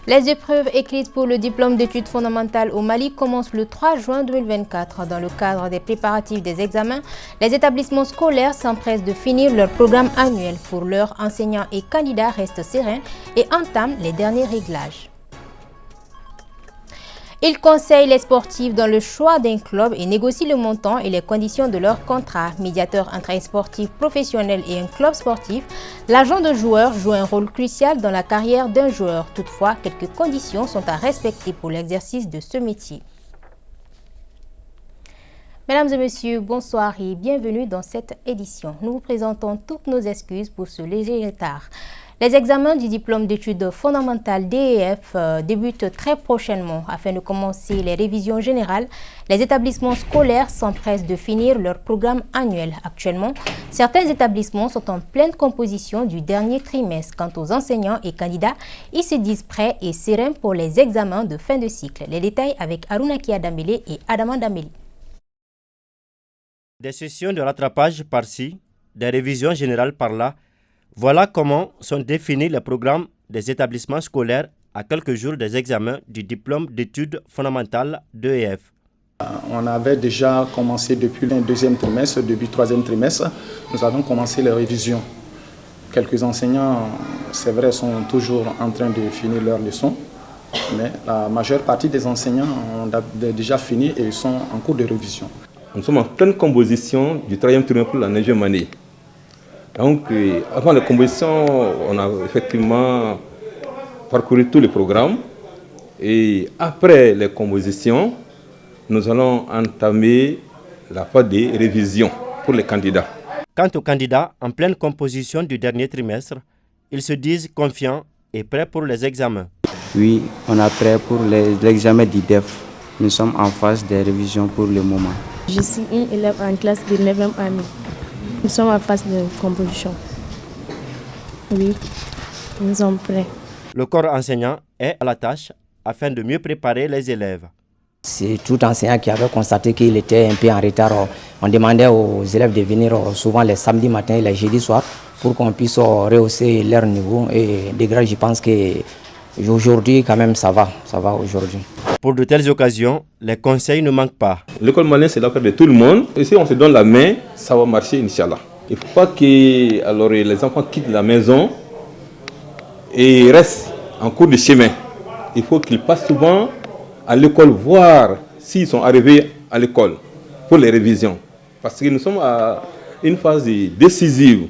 Les épreuves écrites pour le diplôme d'études fondamentales au Mali commencent le 3 juin 2024. Dans le cadre des préparatifs des examens, les établissements scolaires s'empressent de finir leur programme annuel. Pour l'heure, enseignants et candidats restent sereins et entament les derniers réglages. Ils conseillent les sportifs dans le choix d'un club et négocient le montant et les conditions de leur contrat. Médiateur entre un sportif professionnel et un club sportif, l'agent de joueur joue un rôle crucial dans la carrière d'un joueur. Toutefois, quelques conditions sont à respecter pour l'exercice de ce métier. Mesdames et messieurs, bonsoir et bienvenue dans cette édition. Nous vous présentons toutes nos excuses pour ce léger retard. Les examens du diplôme d'études fondamentales DEF débutent très prochainement. Afin de commencer les révisions générales, les établissements scolaires s'empressent de finir leur programme annuel. Actuellement, certains établissements sont en pleine composition du dernier trimestre. Quant aux enseignants et candidats, ils se disent prêts et sereins pour les examens de fin de cycle. Les détails avec Aruna Kiadambele et Adama Dambeli. Des sessions de rattrapage par-ci, des révisions générales par-là. Voilà comment sont définis les programmes des établissements scolaires à quelques jours des examens du diplôme d'études fondamentales d'EF. On avait déjà commencé depuis le deuxième trimestre, depuis le troisième trimestre, nous avons commencé les révisions. Quelques enseignants, c'est vrai, sont toujours en train de finir leurs leçons, mais la majeure partie des enseignants ont déjà fini et sont en cours de révision. Nous sommes en pleine composition du troisième trimestre pour la 9e année. Donc, avant la composition, on a effectivement parcouru tous les programmes. Et après les compositions, nous allons entamer la phase des révisions pour les candidats. Quant aux candidats en pleine composition du dernier trimestre, ils se disent confiants et prêts pour les examens. Oui, on est prêt pour l'examen d'IDEF. Nous sommes en phase des révisions pour le moment. Je suis une élève en classe de 9e année. Nous sommes en phase de composition. Oui, nous sommes prêts. Le corps enseignant est à la tâche afin de mieux préparer les élèves. C'est tout enseignant qui avait constaté qu'il était un peu en retard. On demandait aux élèves de venir souvent les samedis matins et les jeudis soirs pour qu'on puisse rehausser leur niveau. Et de grâce, je pense qu'aujourd'hui, quand même, ça va aujourd'hui. Pour de telles occasions, les conseils ne manquent pas. L'école malienne, c'est l'affaire de tout le monde. Et si on se donne la main, ça va marcher, Inch'Allah. Il ne faut pas que les enfants quittent la maison et restent en cours de chemin. Il faut qu'ils passent souvent à l'école, voir s'ils sont arrivés à l'école pour les révisions. Parce que nous sommes à une phase décisive.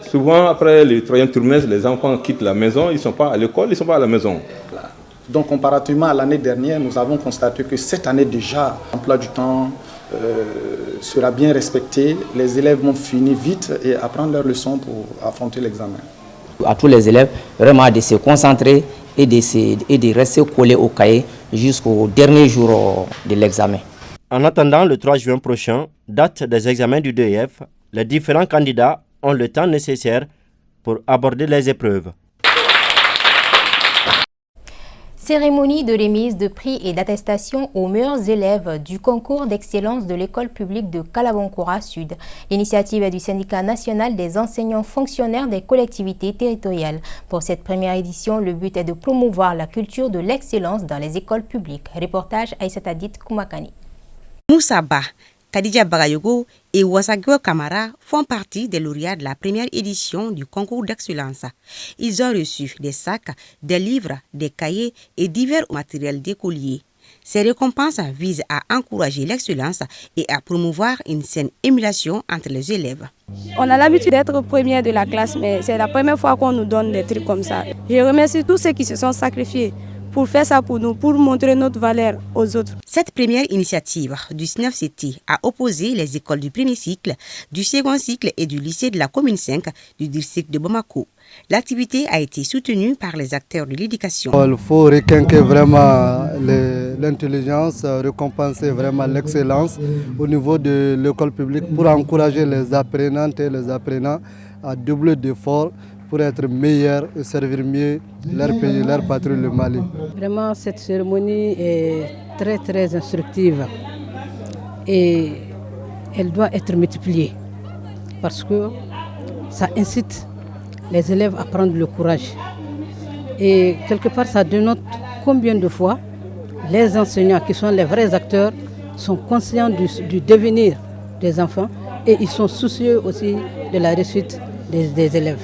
Souvent, après le troisième trimestre, les enfants quittent la maison, ils ne sont pas à l'école, ils ne sont pas à la maison. Donc, comparativement à l'année dernière, nous avons constaté que cette année déjà, l'emploi du temps sera bien respecté. Les élèves vont finir vite et apprendre leurs leçons pour affronter l'examen. À tous les élèves, vraiment de se concentrer et de rester collés au cahier jusqu'au dernier jour de l'examen. En attendant le 3 juin prochain, date des examens du DEF, les différents candidats ont le temps nécessaire pour aborder les épreuves. Cérémonie de remise de prix et d'attestation aux meilleurs élèves du concours d'excellence de l'école publique de Kalabonkora Sud. L'initiative est du syndicat national des enseignants fonctionnaires des collectivités territoriales. Pour cette première édition, le but est de promouvoir la culture de l'excellence dans les écoles publiques. Reportage Aïssata Dit Koumakani. Moussa Ba, Khadija Bagayogo et Wasagyo Kamara font partie des lauréats de la première édition du concours d'excellence. Ils ont reçu des sacs, des livres, des cahiers et divers matériels d'écoliers. Ces récompenses visent à encourager l'excellence et à promouvoir une saine émulation entre les élèves. On a l'habitude d'être première de la classe, mais c'est la première fois qu'on nous donne des trucs comme ça. Je remercie tous ceux qui se sont sacrifiés pour faire ça pour nous, pour montrer notre valeur aux autres. Cette première initiative du SNEF-CT a opposé les écoles du premier cycle, du second cycle et du lycée de la commune 5 du district de Bamako. L'activité a été soutenue par les acteurs de l'éducation. Il faut requinquer vraiment l'intelligence, récompenser vraiment l'excellence au niveau de l'école publique pour encourager les apprenantes et les apprenants à doubler d'efforts pour être meilleurs et servir mieux leur pays, leur patrie, le Mali. Vraiment, cette cérémonie est très très instructive et elle doit être multipliée parce que ça incite les élèves à prendre le courage Et quelque part, ça dénote combien de fois les enseignants, qui sont les vrais acteurs, sont conscients du devenir des enfants et ils sont soucieux aussi de la réussite des élèves.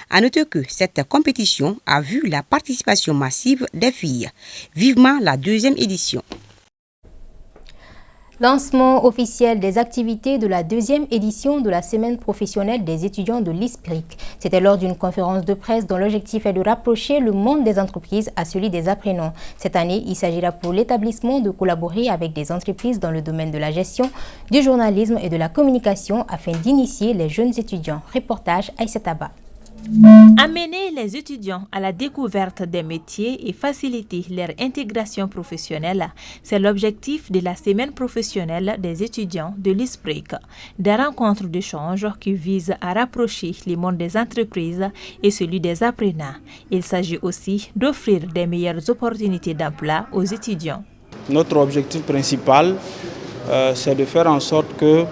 À noter que cette compétition a vu la participation massive des filles. Vivement la deuxième édition. Lancement officiel des activités de la deuxième édition de la semaine professionnelle des étudiants de l'ISPRIC. C'était lors d'une conférence de presse dont l'objectif est de rapprocher le monde des entreprises à celui des apprenants. Cette année, il s'agira pour l'établissement de collaborer avec des entreprises dans le domaine de la gestion, du journalisme et de la communication afin d'initier les jeunes étudiants. Reportage Aïssata Ba. Amener les étudiants à la découverte des métiers et faciliter leur intégration professionnelle, c'est l'objectif de la semaine professionnelle des étudiants de l'ISPRIC. Des rencontres d'échange qui visent à rapprocher le monde des entreprises et celui des apprenants. Il s'agit aussi d'offrir des meilleures opportunités d'emploi aux étudiants. Notre objectif principal, c'est de faire en sorte que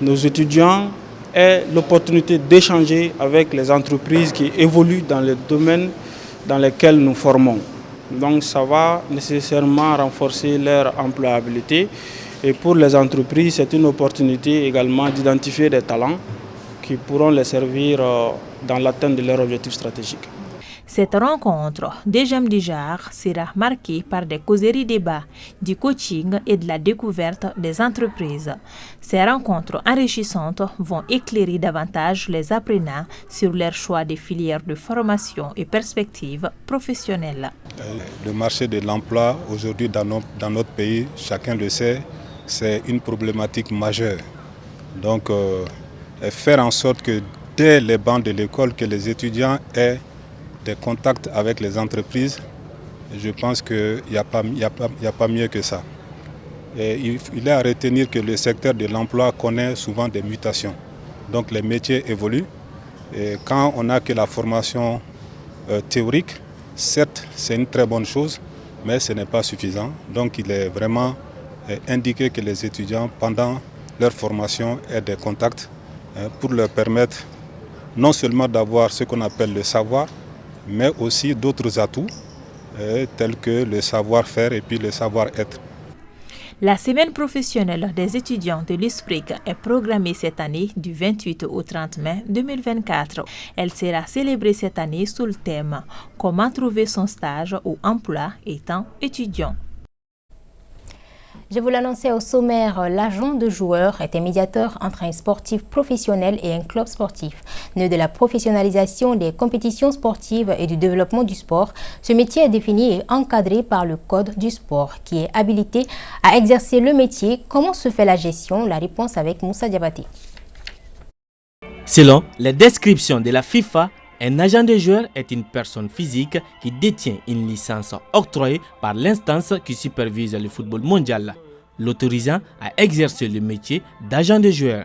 nos étudiants aient l'opportunité d'échanger avec les entreprises qui évoluent dans les domaines dans lesquels nous formons. Donc ça va nécessairement renforcer leur employabilité et pour les entreprises, c'est une opportunité également d'identifier des talents qui pourront les servir dans l'atteinte de leurs objectifs stratégiques. Cette rencontre deuxième du genre sera marquée par des causeries débats, du coaching et de la découverte des entreprises. Ces rencontres enrichissantes vont éclairer davantage les apprenants sur leur choix des filières de formation et perspectives professionnelles. Le marché de l'emploi aujourd'hui dans notre pays, chacun le sait, c'est une problématique majeure. Donc faire en sorte que dès les bancs de l'école, que les étudiants aient des contacts avec les entreprises, je pense qu'il n'y a pas mieux que ça. Et il est à retenir que le secteur de l'emploi connaît souvent des mutations. Donc les métiers évoluent. Et quand on n'a que la formation théorique, certes c'est une très bonne chose, mais ce n'est pas suffisant. Donc il est vraiment indiqué que les étudiants, pendant leur formation, aient des contacts pour leur permettre non seulement d'avoir ce qu'on appelle le savoir, mais aussi d'autres atouts tels que le savoir-faire et puis le savoir-être. La semaine professionnelle des étudiants de l'ISPRIC est programmée cette année du 28 au 30 mai 2024. Elle sera célébrée cette année sous le thème « Comment trouver son stage ou emploi étant étudiant ». Je vous l'annonçais au sommaire, l'agent de joueur est un médiateur entre un sportif professionnel et un club sportif. Nœud de la professionnalisation des compétitions sportives et du développement du sport, ce métier est défini et encadré par le Code du sport, qui est habilité à exercer le métier. Comment se fait la gestion? La réponse avec Moussa Diabaté. Selon les descriptions de la FIFA, un agent de joueur est une personne physique qui détient une licence octroyée par l'instance qui supervise le football mondial, l'autorisant à exercer le métier d'agent de joueur.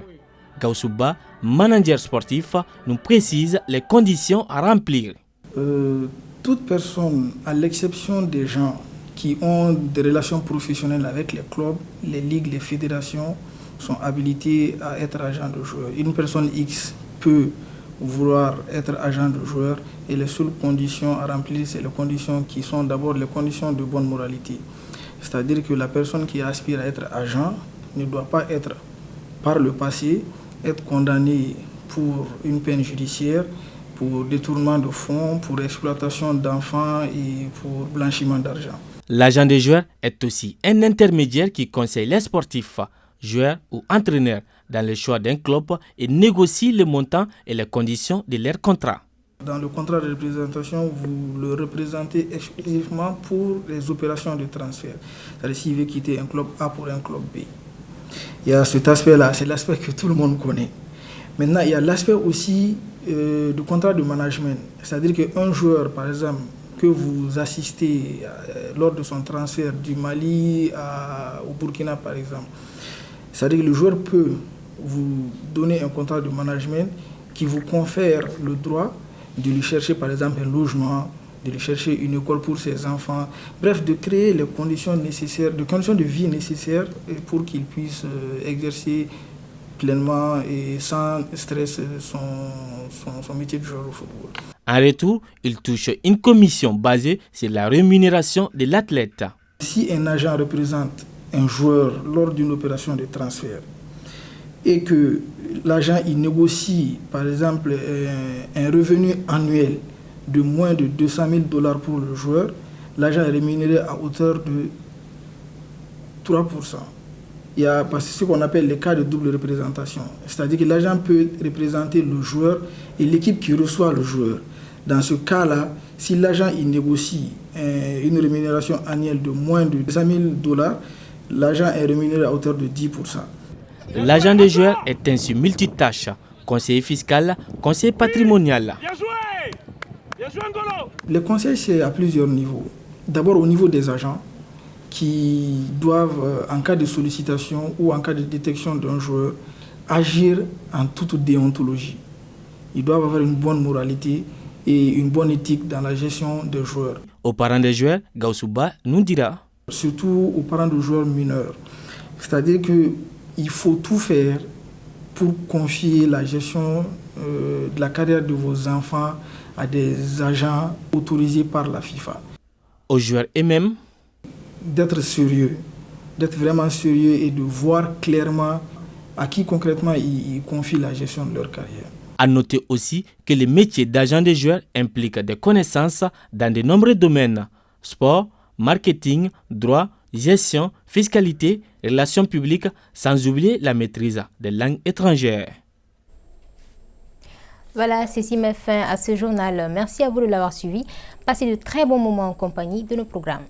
Gaussouba, manager sportif, nous précise les conditions à remplir. Toute personne, à l'exception des gens qui ont des relations professionnelles avec les clubs, les ligues, les fédérations, sont habilités à être agent de joueur. Une personne X peut vouloir être agent de joueur et les seules conditions à remplir, c'est les conditions qui sont d'abord les conditions de bonne moralité. C'est-à-dire que la personne qui aspire à être agent ne doit pas être, par le passé, être condamnée pour une peine judiciaire, pour détournement de fonds, pour exploitation d'enfants et pour blanchiment d'argent. L'agent de joueur est aussi un intermédiaire qui conseille les sportifs, joueurs ou entraîneurs dans le choix d'un club et négocie le montant et les conditions de leur contrat. Dans le contrat de représentation, vous le représentez exclusivement pour les opérations de transfert. C'est-à-dire s'il veut quitter un club A pour un club B. Il y a cet aspect-là, c'est l'aspect que tout le monde connaît. Maintenant, il y a l'aspect aussi du contrat de management. C'est-à-dire qu'un joueur, par exemple, que vous assistez lors de son transfert du Mali au Burkina, par exemple, c'est-à-dire que le joueur peut vous donner un contrat de management qui vous confère le droit de lui chercher par exemple un logement, de lui chercher une école pour ses enfants, bref, de créer les conditions nécessaires, les conditions de vie nécessaires pour qu'il puisse exercer pleinement et sans stress son métier de joueur au football. En retour, il touche une commission basée sur la rémunération de l'athlète. Si un agent représente un joueur lors d'une opération de transfert et que l'agent il négocie par exemple un revenu annuel de moins de $200,000 pour le joueur, l'agent est rémunéré à hauteur de 3%. Il y a ce qu'on appelle les cas de double représentation. C'est-à-dire que l'agent peut représenter le joueur et l'équipe qui reçoit le joueur. Dans ce cas-là, si l'agent il négocie une rémunération annuelle de moins de $200,000, l'agent est rémunéré à hauteur de 10%. L'agent des joueurs est ainsi multitâche, conseiller fiscal, conseiller patrimonial. Le conseil, c'est à plusieurs niveaux. D'abord au niveau des agents qui doivent, en cas de sollicitation ou en cas de détection d'un joueur, agir en toute déontologie. Ils doivent avoir une bonne moralité et une bonne éthique dans la gestion des joueurs. Aux parents des joueurs, Gaoussouba nous dira. Surtout aux parents de joueurs mineurs. C'est-à-dire qu'il faut tout faire pour confier la gestion de la carrière de vos enfants à des agents autorisés par la FIFA. Aux joueurs eux-mêmes, d'être sérieux, d'être vraiment sérieux et de voir clairement à qui concrètement ils confient la gestion de leur carrière. À noter aussi que le métier d'agent des joueurs implique des connaissances dans de nombreux domaines: sport, marketing, droit, gestion, fiscalité, relations publiques, sans oublier la maîtrise des langues étrangères. Voilà, ceci met fin à ce journal. Merci à vous de l'avoir suivi. Passez de très bons moments en compagnie de nos programmes.